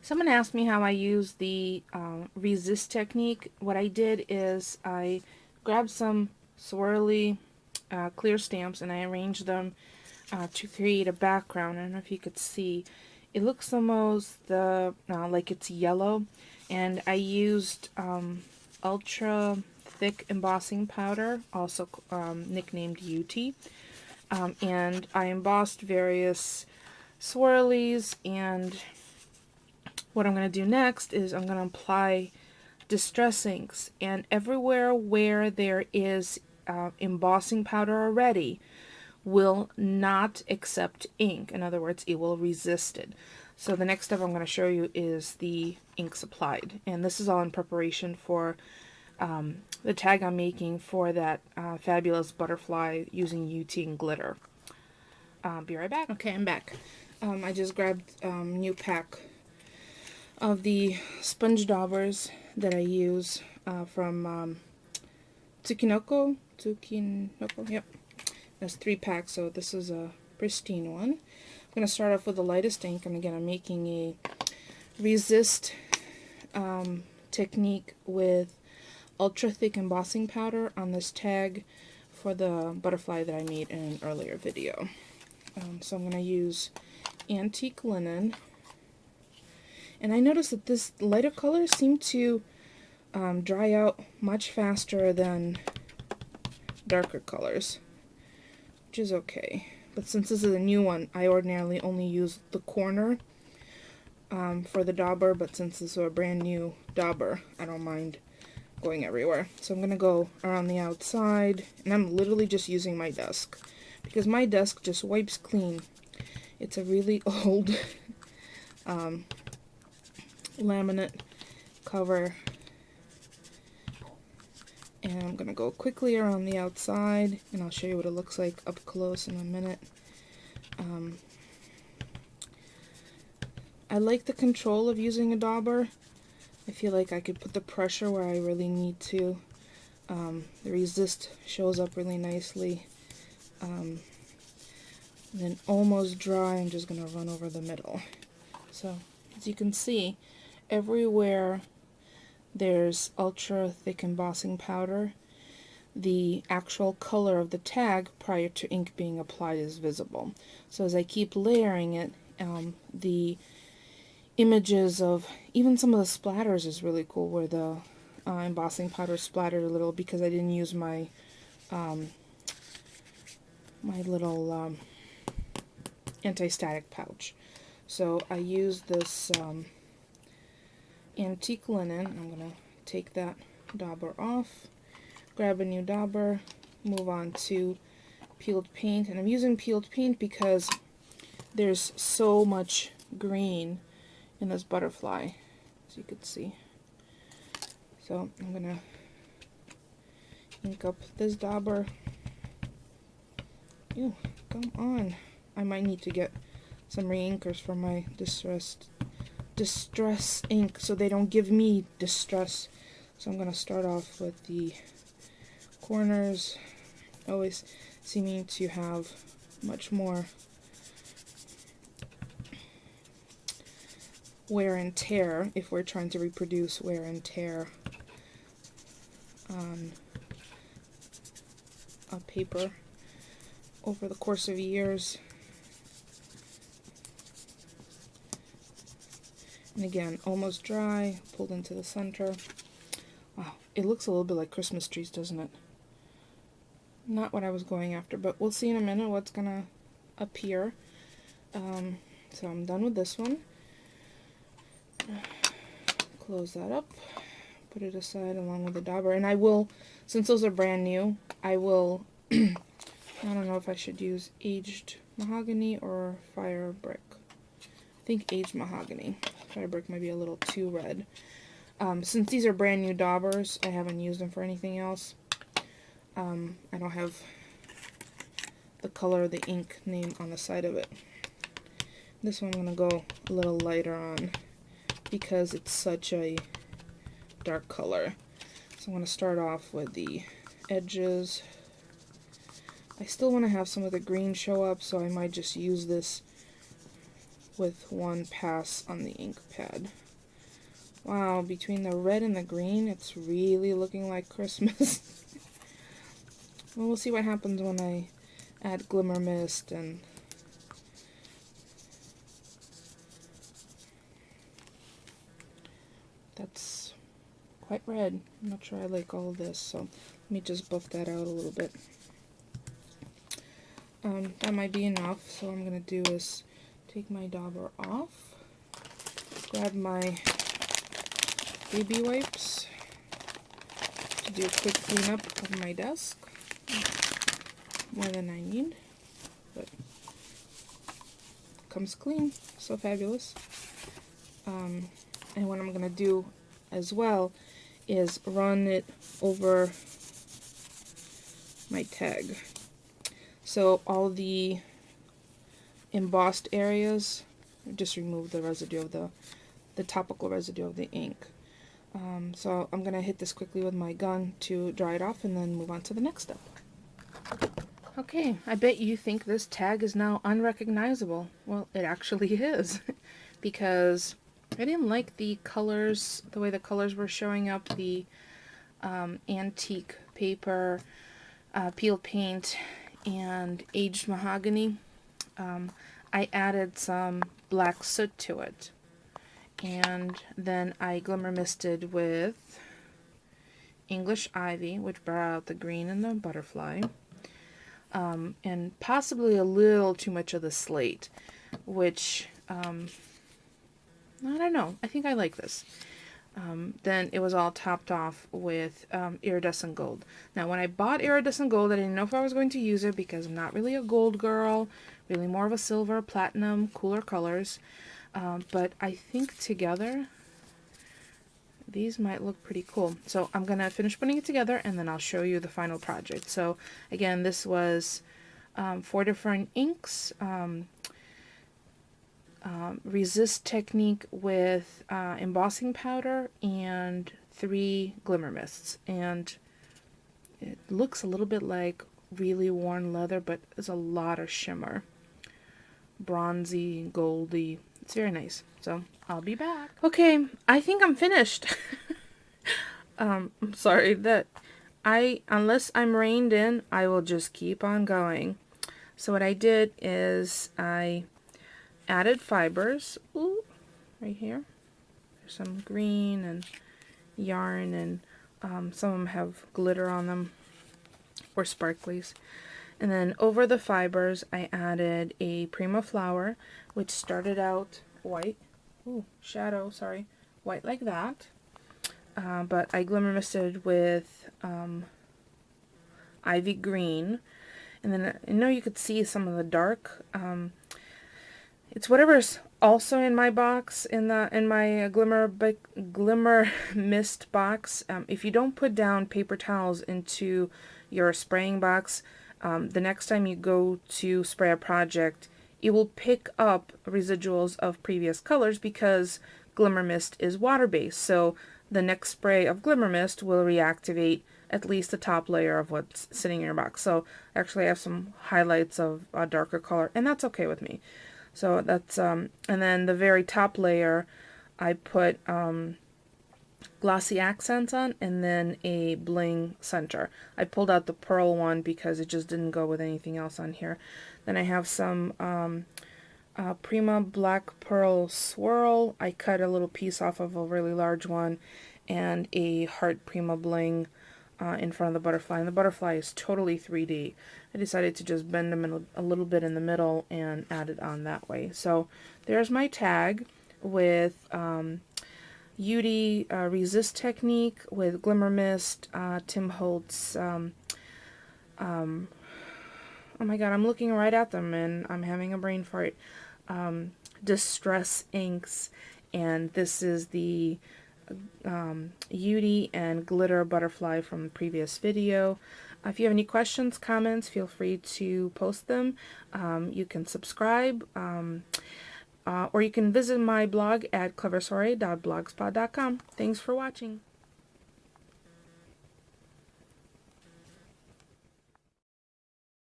Someone asked me how I use the resist technique. What I did is I grabbed some swirly clear stamps and I arranged them to create a background. I don't know if you could see. It looks almost like it's yellow, and I used ultra thick embossing powder, also nicknamed UT, and I embossed various swirlies. And what I'm going to do next is I'm going to apply distress inks, and everywhere where there is embossing powder already will not accept ink. In other words, it will resist it. So the next step I'm going to show you is the inks applied, and this is all in preparation for the tag I'm making for that fabulous butterfly using UT and glitter. Be right back. Okay, I'm back. I just grabbed a new pack of the sponge daubers that I use from Tsukinoko, yep. There's 3 packs, so this is a pristine one. I'm going to start off with the lightest ink, and again I'm making a resist technique with ultra thick embossing powder on this tag for the butterfly that I made in an earlier video. So I'm going to use antique linen. And I noticed that this lighter colors seem to dry out much faster than darker colors, which is okay. But since this is a new one, I ordinarily only use the corner for the dauber, but since this is a brand new dauber, I don't mind going everywhere. So I'm going to go around the outside, and I'm literally just using my desk, because my desk just wipes clean. It's a really old laminate cover, and I'm gonna go quickly around the outside, and I'll show you what it looks like up close in a minute. I like the control of using a dauber. I feel like I could put the pressure where I really need to. The resist shows up really nicely. And then almost dry, I'm just gonna run over the middle. So as you can see, everywhere there's ultra thick embossing powder, the actual color of the tag prior to ink being applied is visible. So as I keep layering it, the images of even some of the splatters is really cool, where the embossing powder splattered a little because I didn't use my my little anti-static pouch. So I used this antique linen. I'm going to take that dauber off, grab a new dauber, move on to peeled paint. And I'm using peeled paint because there's so much green in this butterfly, as you can see. So I'm going to ink up this dauber. Ew, come on. I might need to get some re-inkers for my distress ink so they don't give me distress. So I'm going to start off with the corners, always seeming to have much more wear and tear if we're trying to reproduce wear and tear on a paper over the course of years. And again, almost dry, pulled into the center. Wow, it looks a little bit like Christmas trees, doesn't it? Not what I was going after, but we'll see in a minute what's gonna appear. So I'm done with this one. Close that up, put it aside along with the dauber, and I will, since those are brand new, I will, I don't know if I should use aged mahogany or fire brick. I think aged mahogany. Fire brick might be a little too red. Since these are brand new daubers, I haven't used them for anything else. I don't have the color of the ink name on the side of it. This one I'm going to go a little lighter on because it's such a dark color. So I'm going to start off with the edges. I still want to have some of the green show up, so I might just use this with one pass on the ink pad. Wow, between the red and the green, it's really looking like Christmas. Well, we'll see what happens when I add glimmer mist and that's quite red. I'm not sure I like all of this, so let me just buff that out a little bit. That might be enough, so what I'm going to do is take my dauber off, grab my baby wipes to do a quick cleanup of my desk. More than I need, but comes clean, so fabulous. And what I'm going to do as well is run it over my tag. So all the embossed areas, just remove the residue of the topical residue of the ink. So I'm going to hit this quickly with my gun to dry it off and then move on to the next step. Okay, I bet you think this tag is now unrecognizable. Well, it actually is, because I didn't like the colors, the way the colors were showing up, the antique paper, peel paint, and aged mahogany. I added some black soot to it, and then I glimmer misted with English ivy, which brought out the green and the butterfly, and possibly a little too much of the slate, which I don't know, I think I like this. Then it was all topped off with iridescent gold. Now, when I bought iridescent gold, I didn't know if I was going to use it because I'm not really a gold girl, really more of a silver, platinum, cooler colors. But I think together, these might look pretty cool. So I'm going to finish putting it together and then I'll show you the final project. So again, this was 4 different inks. Resist technique with embossing powder and 3 glimmer mists, and it looks a little bit like really worn leather, but there's a lot of shimmer, bronzy, goldy. It's very nice. So I'll be back. Okay, I think I'm finished. I'm sorry that unless I'm reined in, I will just keep on going. So what I did is I added fibers, right here. There's some green and yarn, and some of them have glitter on them, or sparklies. And then over the fibers, I added a Prima flower, which started out white, shadow, sorry, white like that. But I glimmer misted with ivy green, and then I know you could see some of the dark. It's whatever's also in my box, in my glimmer mist box. If you don't put down paper towels into your spraying box, the next time you go to spray a project, it will pick up residuals of previous colors because glimmer mist is water-based. So the next spray of glimmer mist will reactivate at least the top layer of what's sitting in your box. So actually I have some highlights of a darker color, and that's okay with me. So that's, and then the very top layer, I put glossy accents on, and then a bling center. I pulled out the pearl one because it just didn't go with anything else on here. Then I have some Prima black pearl swirl. I cut a little piece off of a really large one, and a heart Prima bling in front of the butterfly. And the butterfly is totally 3D. I decided to just bend them in a little bit in the middle and add it on that way. So there's my tag with UD Resist Technique with Glimmer Mist, Tim Holtz. Oh my god, I'm looking right at them and I'm having a brain fart. Distress inks, and this is the UD and Glitter Butterfly from the previous video. If you have any questions, comments, feel free to post them. You can subscribe, or you can visit my blog at cleversoiree.blogspot.com. Thanks for watching.